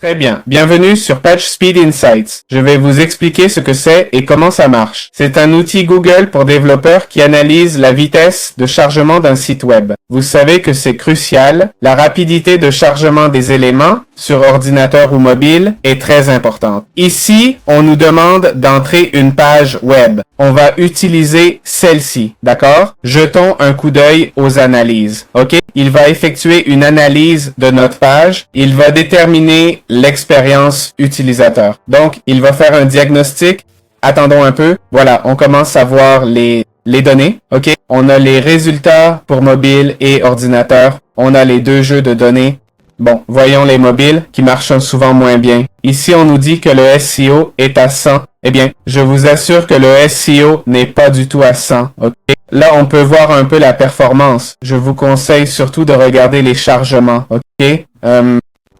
Très bien. Bienvenue sur PageSpeed Insights. Je vais vous expliquer ce que c'est et comment ça marche. C'est un outil Google pour développeurs qui analyse la vitesse de chargement d'un site web. Vous savez que c'est crucial. La rapidité de chargement des éléments sur ordinateur ou mobile est très importante. Ici, on nous demande d'entrer une page web. On va utiliser celle-ci, d'accord? Jetons un coup d'œil aux analyses, ok? Il va effectuer une analyse de notre page. Il va déterminer l'expérience utilisateur. Donc, il va faire un diagnostic. Attendons un peu. Voilà, on commence à voir les données, ok? On a les résultats pour mobile et ordinateur. On a les deux jeux de données. Bon, voyons les mobiles qui marchent souvent moins bien. Ici, on nous dit que le SEO est à 100. Eh bien, je vous assure que le SEO n'est pas du tout à 100. Ok? Là, on peut voir un peu la performance. Je vous conseille surtout de regarder les chargements. Ok?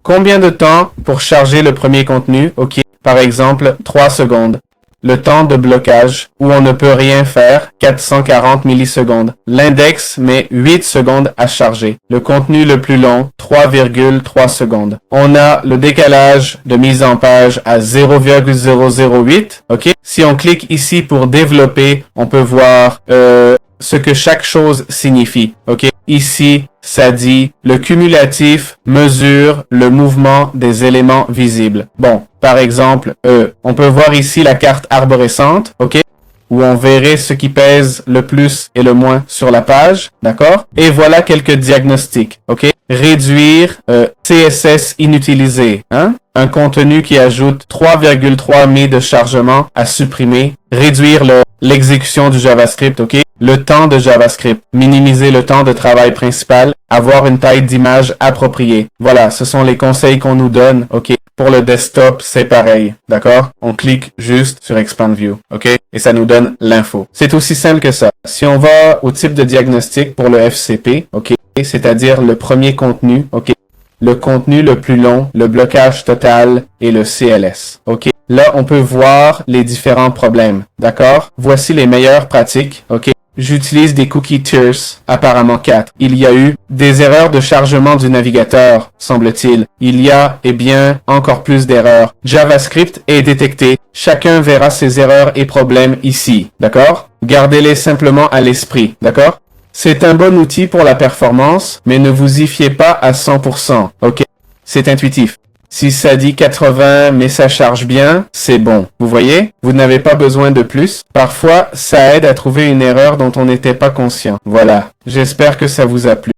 Combien de temps pour charger le premier contenu? Ok, par exemple, 3 secondes. Le temps de blocage, où on ne peut rien faire, 440 millisecondes. L'index met 8 secondes à charger. Le contenu le plus long, 3,3 secondes. On a le décalage de mise en page à 0,008. Ok. Si on clique ici pour développer, on peut voir ce que chaque chose signifie. Ok. Ici, ça dit le cumulatif mesure le mouvement des éléments visibles. Bon, par exemple, on peut voir ici la carte arborescente, ok, où on verrait ce qui pèse le plus et le moins sur la page, d'accord? Et voilà quelques diagnostics, ok? Réduire CSS inutilisé, hein? Un contenu qui ajoute 3,3 M de chargement à supprimer. Réduire l'exécution du JavaScript, ok? Le temps de JavaScript. Minimiser le temps de travail principal. Avoir une taille d'image appropriée. Voilà, ce sont les conseils qu'on nous donne, ok? Pour le desktop, c'est pareil, d'accord? On clique juste sur Expand View, ok? Et ça nous donne l'info. C'est aussi simple que ça. Si on va au type de diagnostic pour le FCP, ok? C'est-à-dire le premier contenu, ok? Le contenu le plus long, le blocage total et le CLS, ok? Là, on peut voir les différents problèmes, d'accord? Voici les meilleures pratiques, ok? J'utilise des cookie tiers, apparemment 4. Il y a eu des erreurs de chargement du navigateur, semble-t-il. Il y a, eh bien, encore plus d'erreurs. JavaScript est détecté. Chacun verra ses erreurs et problèmes ici, d'accord? Gardez-les simplement à l'esprit, d'accord? C'est un bon outil pour la performance, mais ne vous y fiez pas à 100%, ok? C'est intuitif. Si ça dit 80, mais ça charge bien, c'est bon. Vous voyez? Vous n'avez pas besoin de plus. Parfois, ça aide à trouver une erreur dont on n'était pas conscient. Voilà. J'espère que ça vous a plu.